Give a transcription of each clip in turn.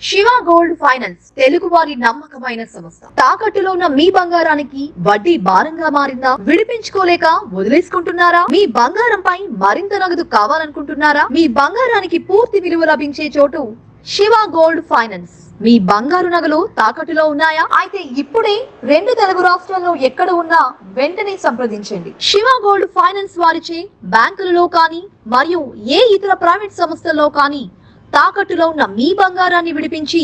Shiva gold finance Telugu వారి నమ్మకమైన సంస్థ. తాకట్టులో ఉన్న మీ బంగారానికి వడ్డీ భారంగా మారిందా? విడిపించుకోలేక వదిలేసుకుంటున్నారా? మీ బంగారంపై మరింత నగదు కావాలనుకుంటున్నారా? మీ బంగారానికి పూర్తి విలువ లభించే చోటు శివ గోల్డ్ ఫైనాన్స్. మీ బంగారు నగలు తాకట్టులో ఉన్నాయా? అయితే ఇప్పుడే 2 తెలుగు రాష్ట్రాల్లో ఎక్కడ ఉన్నా వెంటనే సంప్రదించండి. శివ గోల్డ్ ఫైనాన్స్ వారిచే బ్యాంకులలో కానీ మరియు ఏ ఇతర ప్రైవేట్ సంస్థల్లో కానీ తాకట్టులో ఉన్న మీ బంగారాన్ని విడిపించి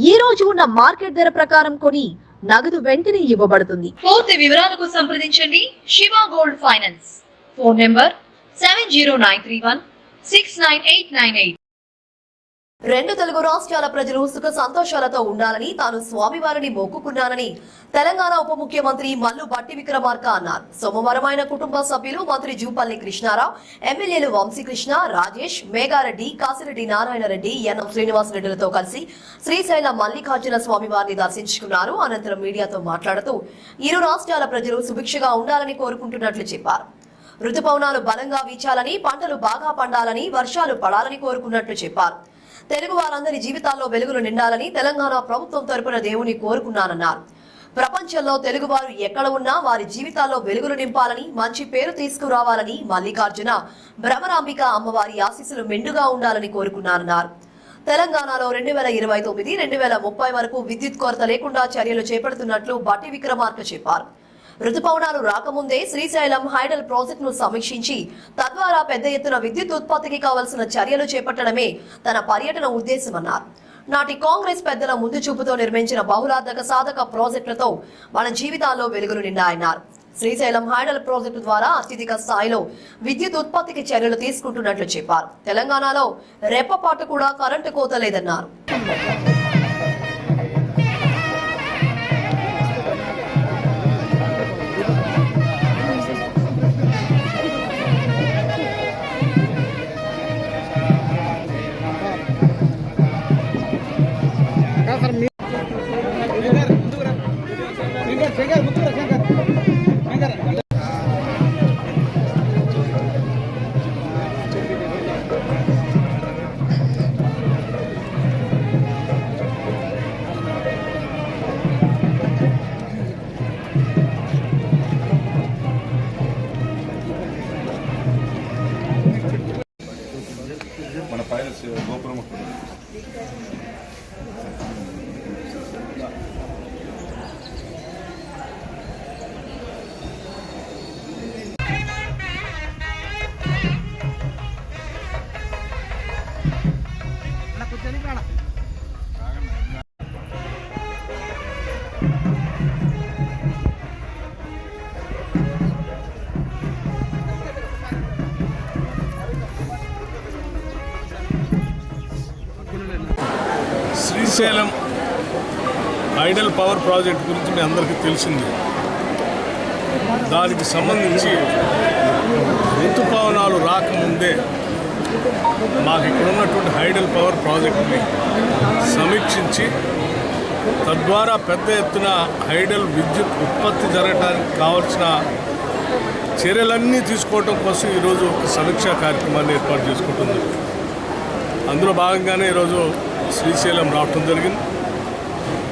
ఈ రోజు ఉన్న మార్కెట్ ధర ప్రకారం కొని నగదు వెంటనే ఇవ్వబడుతుంది. పూర్తి వివరాలకు సంప్రదించండి Shiva gold finance. Phone number 7093169898. 2 Telugu రాష్ట్రాల ప్రజలు సుఖ సంతోషాలతో ఉండాలని తాను స్వామివారిని మొక్కుకున్నానని తెలంగాణ ఉప ముఖ్యమంత్రి మల్లు భట్టి విక్రమార్క అన్నారు. సోమవారం ఆయన కుటుంబ సభ్యులు మంత్రి జూపల్లి కృష్ణారావు, ఎమ్మెల్యేలు వంశీకృష్ణ, రాజేష్, మేఘారెడ్డి, కాసిరెడ్డి నారాయణరెడ్డి, ఎన్ఎం శ్రీనివాసరెడ్డిలతో కలిసి శ్రీశైలం మల్లికార్జున స్వామివారిని దర్శించుకున్నారు. అనంతరం మీడియాతో మాట్లాడుతూ ఇరు రాష్ట్రాల ప్రజలు సుభిక్షగా ఉండాలని కోరుకుంటున్నట్లు చెప్పారు. ఋతుపవనాలు బలంగా వీచాలని, పంటలు బాగా పండాలని, వర్షాలు పడాలని కోరుకున్నట్లు చెప్పారు. తెలుగు వారందరి జీవితాల్లో వెలుగులు నిండాలని తెలంగాణ ప్రభుత్వం తరపున దేవుని కోరుకున్నానన్నారు. ప్రపంచంలో తెలుగువారు ఎక్కడ ఉన్నా వారి జీవితాల్లో వెలుగులు నింపాలని, మంచి పేరు తీసుకురావాలని, మల్లికార్జున భ్రమరాంబిక అమ్మవారి ఆశీస్సులు మెండుగా ఉండాలని కోరుకున్నారన్నారు. తెలంగాణలో 2029-2030 వరకు విద్యుత్ కొరత లేకుండా చర్యలు చేపడుతున్నట్లు భట్టి విక్రమార్క చెప్పారు. ఋతుపవనాలు రాకముందే శ్రీశైలం హైడల్ ప్రాజెక్టును సమీక్షించి తద్వారా పెద్ద ఎత్తున విద్యుత్ ఉత్పత్తికి కావలసిన చర్యలు చేపట్టడమే తన పర్యటన ఉద్దేశమన్నారు. నాటి కాంగ్రెస్ పెద్దల ముందు చూపుతో నిర్మించిన బహుళార్థక సాధక ప్రాజెక్టులతో మన జీవితాల్లో వెలుగులు నిండాయన్నారు. శ్రీశైలం హైడల్ ప్రాజెక్టు ద్వారా అత్యధిక స్థాయిలో విద్యుత్ ఉత్పత్తికి చర్యలు తీసుకుంటున్నట్లు చెప్పారు. తెలంగాణలో రెప్పపాటు కూడా కరెంటు కోత లేదన్నారు. మన పైన గోపురం శ్రీశైలం హైడల్ పవర్ ప్రాజెక్ట్ గురించి మీ అందరికీ తెలిసింది. దానికి సంబంధించి ఋతుపవనాలు రాకముందే మాకు ఇక్కడ ఉన్నటువంటి హైడల్ పవర్ ప్రాజెక్టుని సమీక్షించి తద్వారా పెద్ద ఎత్తున హైడల్ విద్యుత్ ఉత్పత్తి జరగడానికి కావాల్సిన చర్యలన్నీ తీసుకోవడం కోసం ఈరోజు ఒక సమీక్షా కార్యక్రమాన్ని ఏర్పాటు చేసుకుంటుంది. అందులో భాగంగానే ఈరోజు శ్రీశైలం రావటం జరిగింది.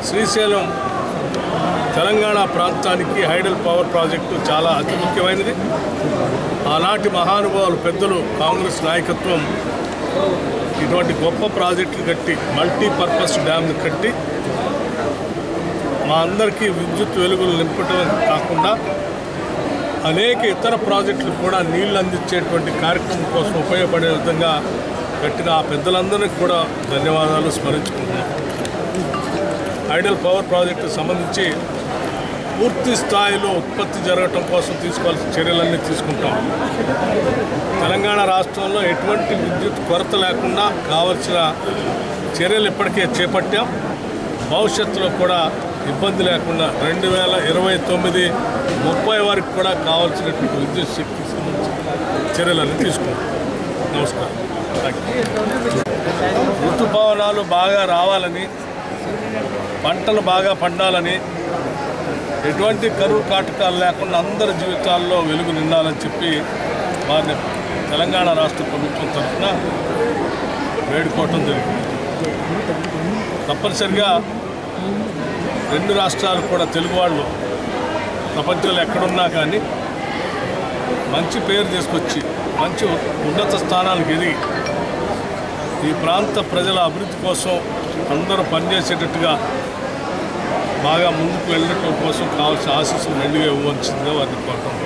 శ్రీశైలం తెలంగాణ ప్రాంతానికి హైడల్ పవర్ ప్రాజెక్టు చాలా అతి ముఖ్యమైనది. ఆనాటి మహానుభావులు పెద్దలు కాంగ్రెస్ నాయకత్వం ఇటువంటి గొప్ప ప్రాజెక్టులు కట్టి మల్టీపర్పస్ డ్యామ్ని కట్టి మా అందరికీ విద్యుత్ వెలుగులు నింపటం కాకుండా అనేక ఇతర ప్రాజెక్టులు కూడా నీళ్లు అందించేటువంటి కార్యక్రమం కోసం ఉపయోగపడే విధంగా కట్టిన ఆ పెద్దలందరికీ కూడా ధన్యవాదాలు స్మరించుకుంటున్నాం. హైడల్ పవర్ ప్రాజెక్టుకు సంబంధించి పూర్తి స్థాయిలో ఉత్పత్తి జరగటం కోసం తీసుకోవాల్సిన చర్యలన్నీ తీసుకుంటాం. తెలంగాణ రాష్ట్రంలో ఎటువంటి విద్యుత్ కొరత లేకుండా కావాల్సిన చర్యలు ఇప్పటికే చేపట్టాం. భవిష్యత్తులో కూడా ఇబ్బంది లేకుండా 2029-30 వరకు కూడా కావాల్సినటువంటి విద్యుత్ శక్తికి సంబంధించిన చర్యలన్నీ తీసుకుంటాం. నమస్కారం. ఋతుపవనాలు బాగా రావాలని, పంటలు బాగా పండాలని, ఎటువంటి కరువు కాటకాలు లేకుండా అందరి జీవితాల్లో వెలుగు నిండాలని చెప్పి వారిని తెలంగాణ రాష్ట్ర ప్రభుత్వం తరఫున వేడుకోవటం జరిగింది. తప్పనిసరిగా రెండు రాష్ట్రాలు కూడా తెలుగు వాళ్ళు ప్రపంచంలో ఎక్కడున్నా కానీ మంచి పేరు తీసుకొచ్చి మంచి ఉన్నత స్థానాలకు ఎదిగి ఈ ప్రాంత ప్రజల అభివృద్ధి కోసం అందరూ పనిచేసేటట్టుగా బాగా ముందుకు వెళ్ళటం కోసం కావాల్సిన ఆశీస్సులు మెండుగా ఇవ్వవలసిందిగా వారిని కోరటం